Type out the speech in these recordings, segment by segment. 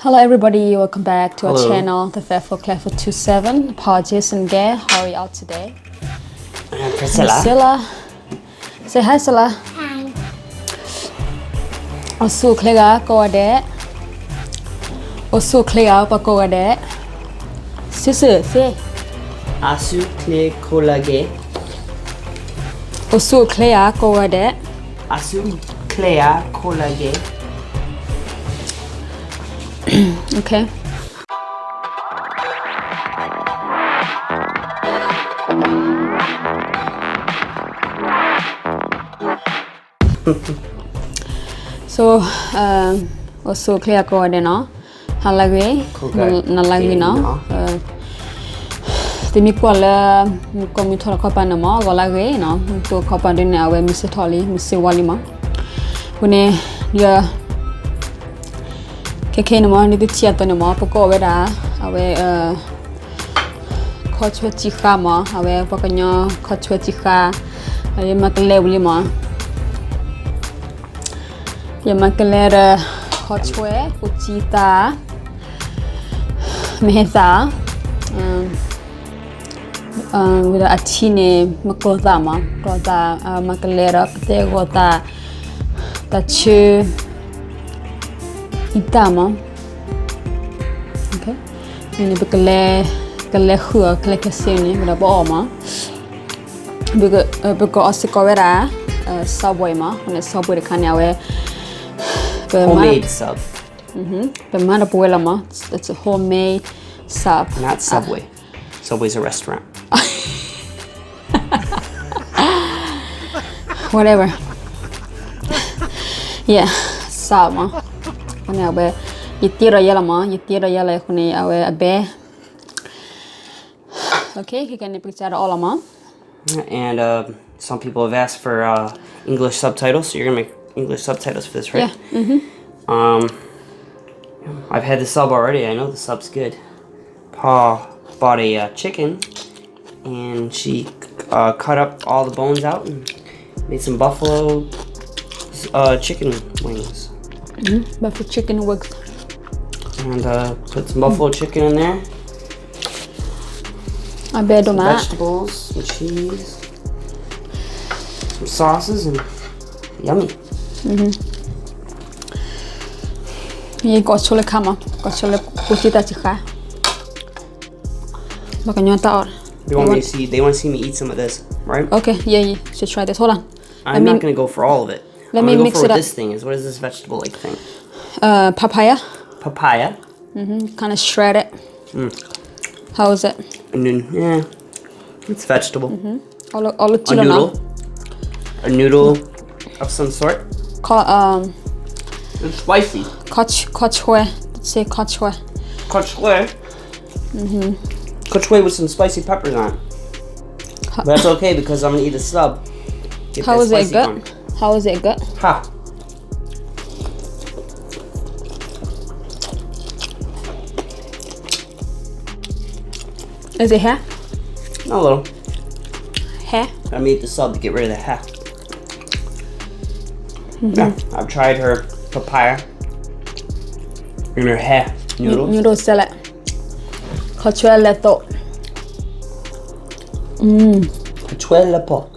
Hello everybody, welcome back to our Hello. channel, The Faithful Clever 27. Apologies and Gay, how are you out today? Priscilla. Say hi Silla. Hi. Osu klega ko ade. Osu klega pa ko ade. Sisu say. Asu kle kolage. Osu klega ko ade. Asu klea kolage. Okay. So, osu klega ko ade no. Halagwe, nalagwe no. Timi kuala komi thola khapa na ma golagwe no. To khapa de na we mise tholi mise wali ma. Hune dia keke na ma ni tia to na ma poko we da awe khochwe chi kha ma awe pakanyo khochwe chi kha ye makle wali ma. Ye makle khochwe kuchita mehta with a tine makotama kota makalera te gota tachu itama okay ini bekale khua kale kasini with a boma because asikowera subway ma on a subway kanyawe Homemade sub. but mana puela ma it's a homemade sub Not Subway. Subway's a restaurant. whatever. Yeah, sama. Kone abe yitira yala ma, yitira yala kone abe abe. Okay, kikane picture all ma. And some people have asked for English subtitles, so you're gonna make English subtitles for this, right? Yeah. I've had the sub already. I know the sub's good. Pa bought a chicken, and she cut up all the bones out and made some buffalo chicken wings. Buffalo chicken wings. And put some buffalo chicken in there. Abe Some doma. vegetables, some cheese, some sauces, and yummy. Ye gochole kama, gochole kuchita chika. Makanya taor. They want to see me eat some of this, right? Okay, yeah, should try this. Hold on. I'm not gonna go for all of it. Let I'm me gonna mix go for it up. what this thing is. What is this vegetable-like thing? Papaya. Papaya. Kind of shred it. How is it? And then, yeah, it's vegetable. All A chilo noodle. now. A noodle of some sort. It's spicy. Kochwe. Let's say kochwe. Kochwe. Kochwe with some spicy peppers on it. But that's okay because I'm gonna eat a sub. Get How that is it spicy good? one. How is it good? Ha. Is it hair? A little. Hair? I'm gonna eat the sub to get rid of the ha. Yeah, I've tried her papaya and her ha noodles. Noodle salad. Kochwe leto. Kochwe lepo.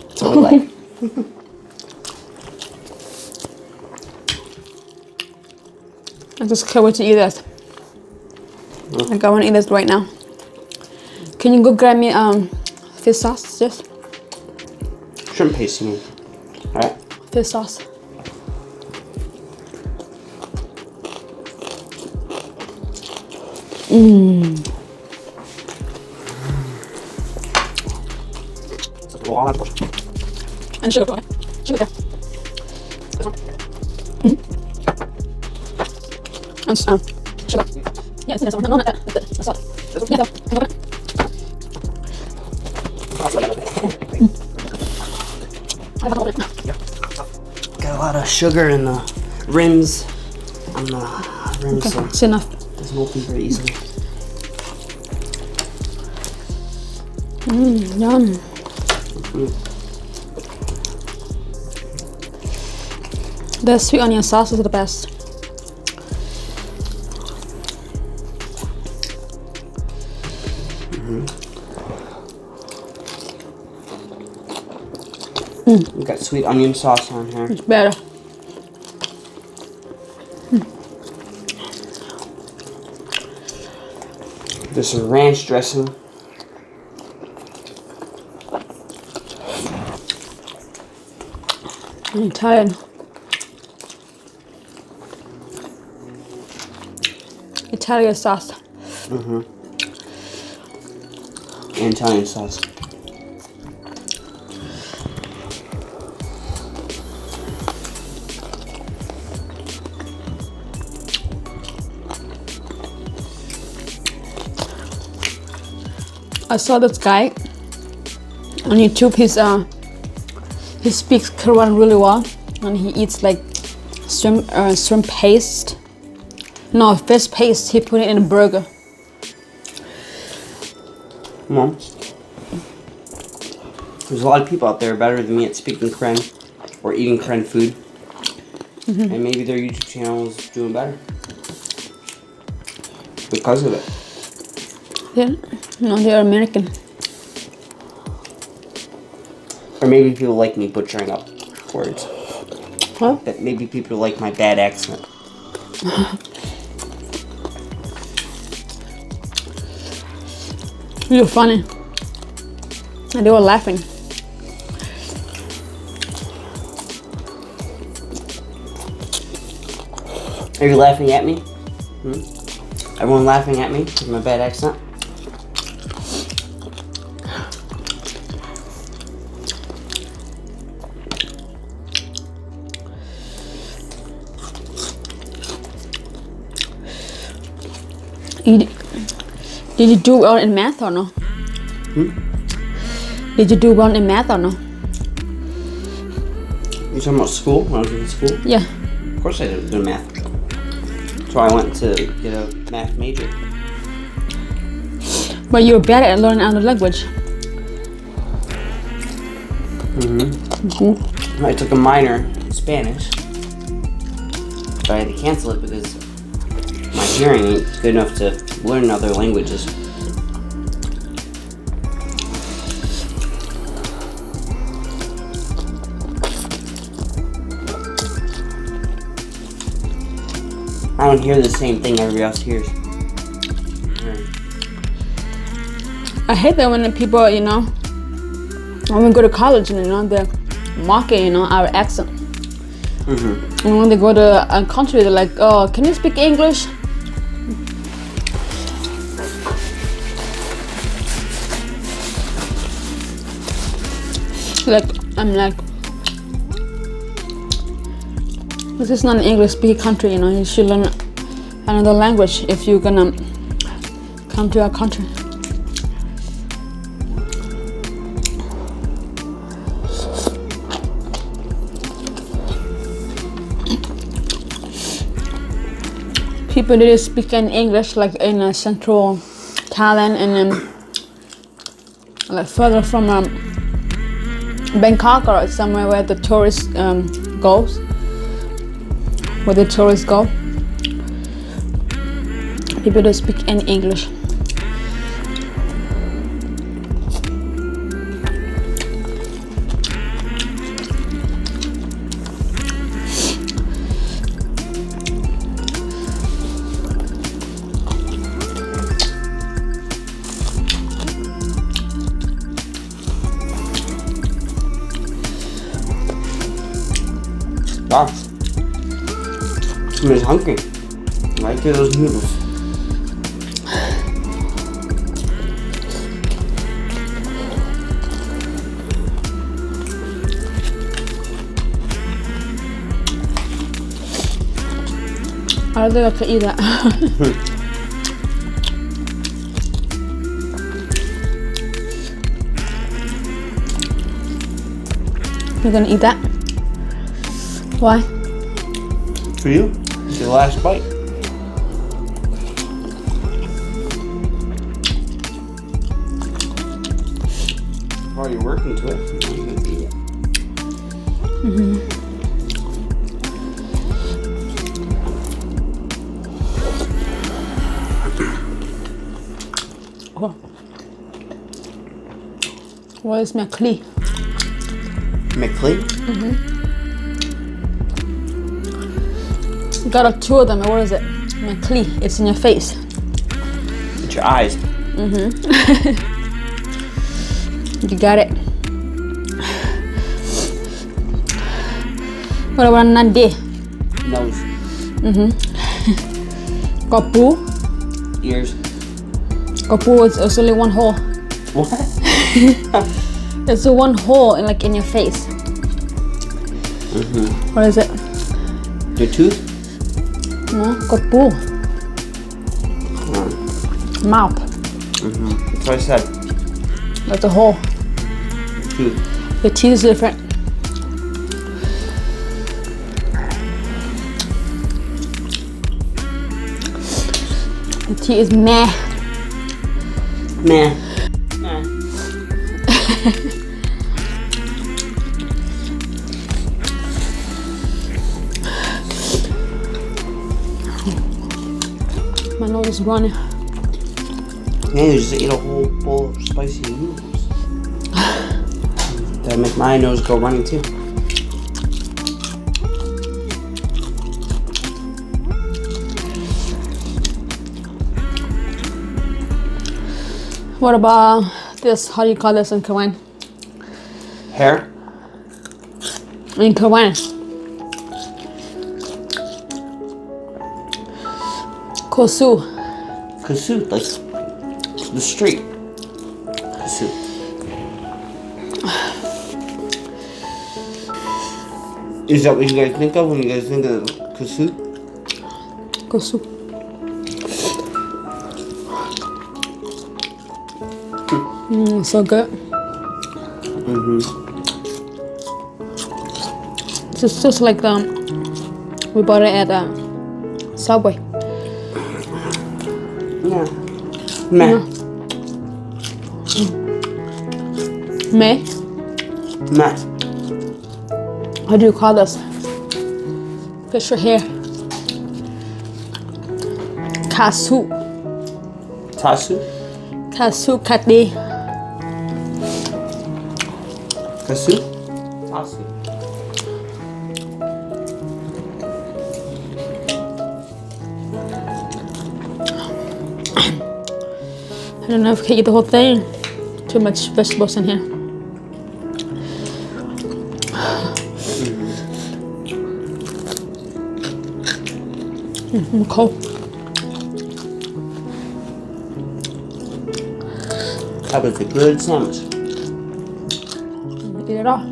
That's what I like. I just can't wait to eat this. Like I want to eat this right now. Can you go grab me fish sauce, just Shrimp paste, you mean? Alright. fish sauce. And sugar. Sugar there. This one. And sugar. Yeah, it's in this one. No, not that. That's salt. Yeah, go. Open it. I haven't opened it. Got a lot of sugar in the rims on the rims, so It's enough. it doesn't open very easily. Yum. The sweet onion sauce is the best. We got sweet onion sauce on here. It's better. There's some ranch dressing. Italian. Italian sauce. And Italian sauce. I saw this guy on YouTube. He speaks Korean really well, and he eats like shrimp paste. No, fish paste. He put it in a burger. Mom, there's a lot of people out there better than me at speaking Korean or eating Korean food, and maybe their YouTube channel is doing better because of it. Yeah, no, they're American. Or maybe people like me butchering up words. Huh? That maybe people like my bad accent. You're funny. And they were laughing. Are you laughing at me? Everyone laughing at me with my bad accent? Did you do well in math or no? Did you do well in math or no? You talking about school? When I was in school? Yeah. Of course I did math. So I went to get a math major. But you're better at learning another language. I took a minor in Spanish. But I had to cancel it because my hearing ain't good enough to learn other languages. I don't hear the same thing everybody else hears. I hate that when people, when we go to college and, they're mocking, our accent. And when they go to a country, they're like, oh, can you speak English? I'm like, this is not an English-speaking country, you should learn another language if you're gonna come to our country. People didn't speak in English like in central Thailand and like further from Bangkok or somewhere where the tourists goes. Where the tourists go. People don't speak any English. Wow. Somebody's hungry. I like those noodles. I don't think I can eat that. You're gonna eat that? Why? For you? It's your last bite. While you're working to it, you can eat it. Oh. What is McClee? McClee? You got two of them. What is it? McClee. It's in your face. It's your eyes. You got it. What about Nande? Nose. Kopu. Ears. Kopu is only one hole. What? There's one hole in your face. What is it? Your tooth? No, kopu. Mouth. That's what I said. That's a hole. Tooth. Your teeth is different. The teeth is meh. Meh. My nose is running. Yeah, you just ate a whole bowl of spicy noodles. That'd make my nose go running too. What about this? How do you call this in Korean? Hair? In Korean. Kosu. Kasu, like the street. Kasu. Is that what you guys think of when you guys think of kasu? Kosu. So good. It's just like we bought it at Subway. Yeah. Meh. Meh? Meh. How do you call this? Facial hair. Kasu. Tasu? Kasu kati. Kasu? Tasu. I don't know if I can eat the whole thing. Too much vegetables in here. I'm cold. That was a good sandwich. Eat it all.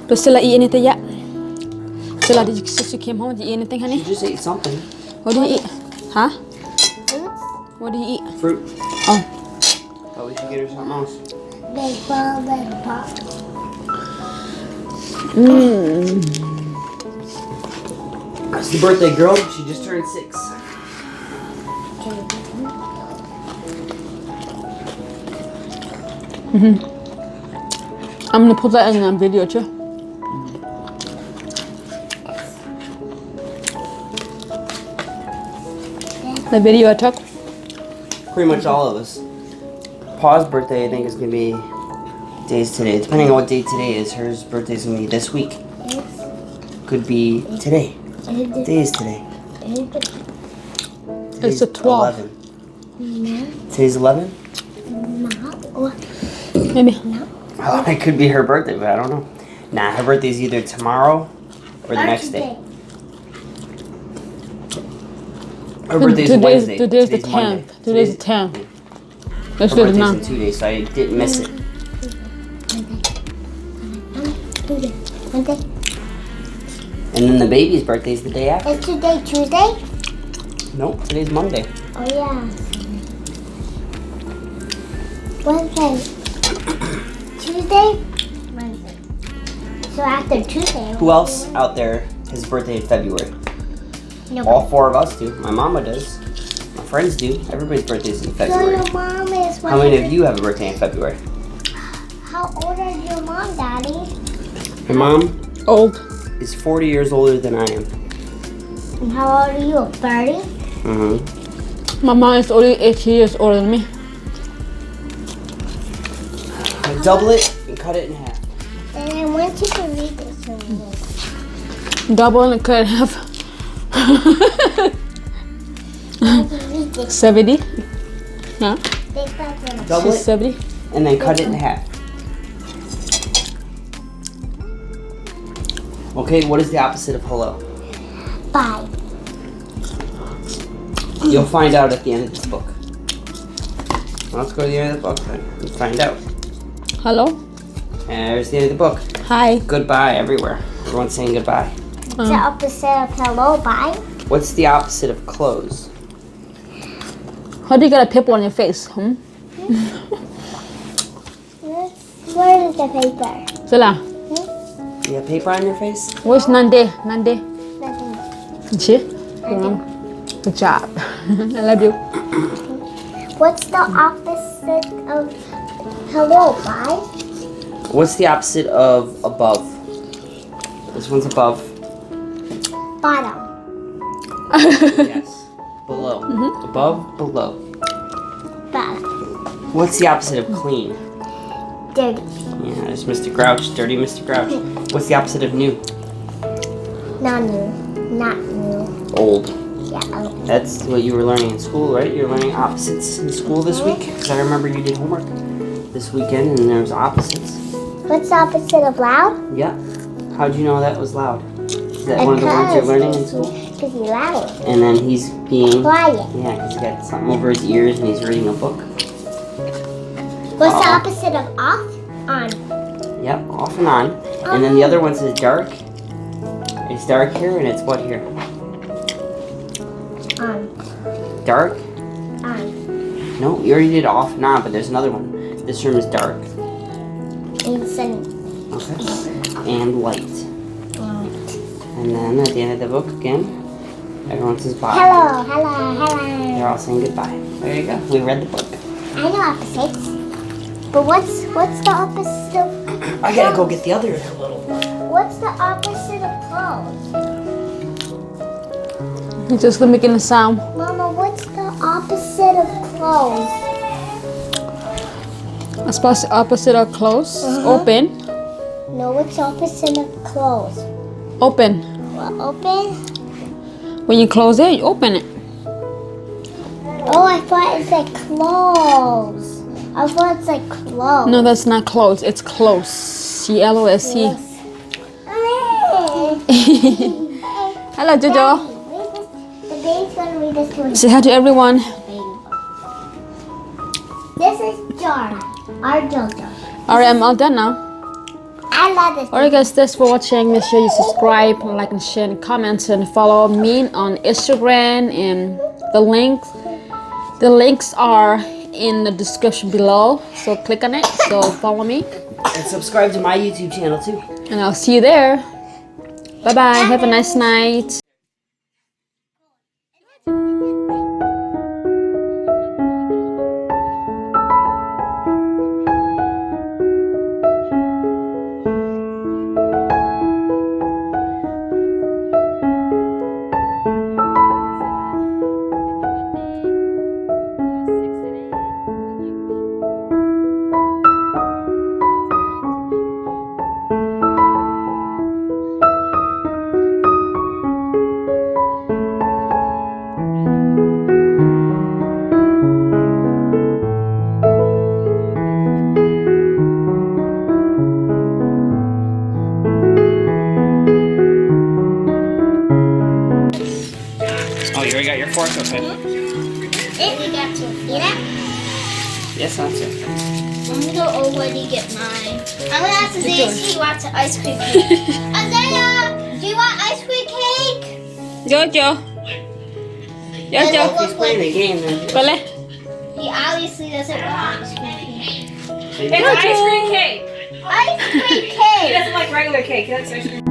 Priscilla, eat anything yet? Priscilla, since you came home, did you eat anything, honey? You just ate something. What do you eat? Huh? What do you eat? Fruit. Oh. Oh, we should get her something else. That's the birthday girl. She just turned 6. I'm gonna put that in a video too. The video I took. Pretty much all of us. Pa's birthday, I think, is gonna be days today. Depending on what day today is, hers birthday is gonna be this week. Could be today. What day is today? It's the 12th. 11. Today's 11? Maybe. Oh, it could be her birthday, but I don't know. Nah, her birthday's either tomorrow or the next day. Her birthday's Wednesday. Today's the 10th. Monday. Today's the 10th. Let's Her do it birthday's now. in 2 days, so I didn't miss it. And then the baby's birthday's the day after. Is today Tuesday? Nope, today's Monday. Oh yeah. Wednesday. Tuesday? Wednesday. So after Tuesday. Who else out there has a birthday in February? No. All 4 of us do. My mama does. My friends do. Everybody's birthday is in February. So your mom is How many of you have a birthday in February? How old are your mom, Daddy? My mom Old. is 40 years older than I am. And how old are you? 30? Mm-hmm. My mom is only 8 years older than me. I double it and cut it in half. And I want you to read this to me. Double and cut in half. Read this. 70. Yeah. Double She's it 70. and then cut it in half. Okay, what is the opposite of hello? 5. You'll find out at the end of this book. Let's go to the end of the book then and find out. Hello. And there's the end of the book. Hi. Goodbye everywhere. Everyone's saying goodbye. What's the opposite of hello? Bye. What's the opposite of close? How do you get a pimple on your face? Hmm? Where is the paper? Sila. You have paper on your face? Where's Nande? Nande. Nothing. She? Good job. I love you. What's the opposite of hello? Bye. What's the opposite of above? This one's above. Bottom. Yes. Below. Above, below. Bottom. What's the opposite of clean? Dirty. Yeah, there's Mr. Grouch. Dirty Mr. Grouch. What's the opposite of new? Not new. Not new. Old. Yeah. That's what you were learning in school, right? You were learning opposites in school this week? Because I remember you did homework this weekend and there was opposites. What's the opposite of loud? Yeah. How'd you know that was loud? Is that one of the words you're learning in school? Because he's loud. And then he's being... Quiet. Yeah, because he's got something over his ears and he's reading a book. What's the opposite of off? On. Yep, off and on. And then the other one says dark. It's dark here and it's what here? On. Dark? On. No, you already did off and on, but there's another one. This room is dark. And sunny. Okay. And light. And then at the end of the book again, everyone says bye. Hello. Hello. Hello. They're all saying goodbye. There you go. We read the book. I know opposites. But what's the opposite of... I gotta go get the other little one. What's the opposite of clothes? You're just making a sound. Mama, what's the opposite of clothes? I suppose the opposite of close. Open. No, what's the opposite of clothes? Open. Well, open? When you close it, you open it. Oh, I thought it said clothes. I thought it's like clothes. No, that's not close. It's close. C-L-O-S-E. Hello, Jojo. The baby's gonna read this to us. Say hi to everyone. This is Jar, our Jojo. Alright, I'm all done now. I love this. Alright guys, thanks for watching. Make sure you subscribe, like and share and comment and follow me on Instagram and the links are in the description below. So click on it. So follow me. And subscribe to my YouTube channel too. And I'll see you there. Bye bye. Have a nice night. Oh, you already got your fork? Okay. We got to eat it. Yes, that's it. I'm gonna go already get mine. I'm gonna ask Isaiah if he wants an ice cream cake. Isaiah, do you want ice cream cake? Jojo. Jojo. He's playing the game then. Boleh. He obviously doesn't want ice cream cake. It's ice cream cake. Ice cream He cake! doesn't like regular cake. He likes ice cream.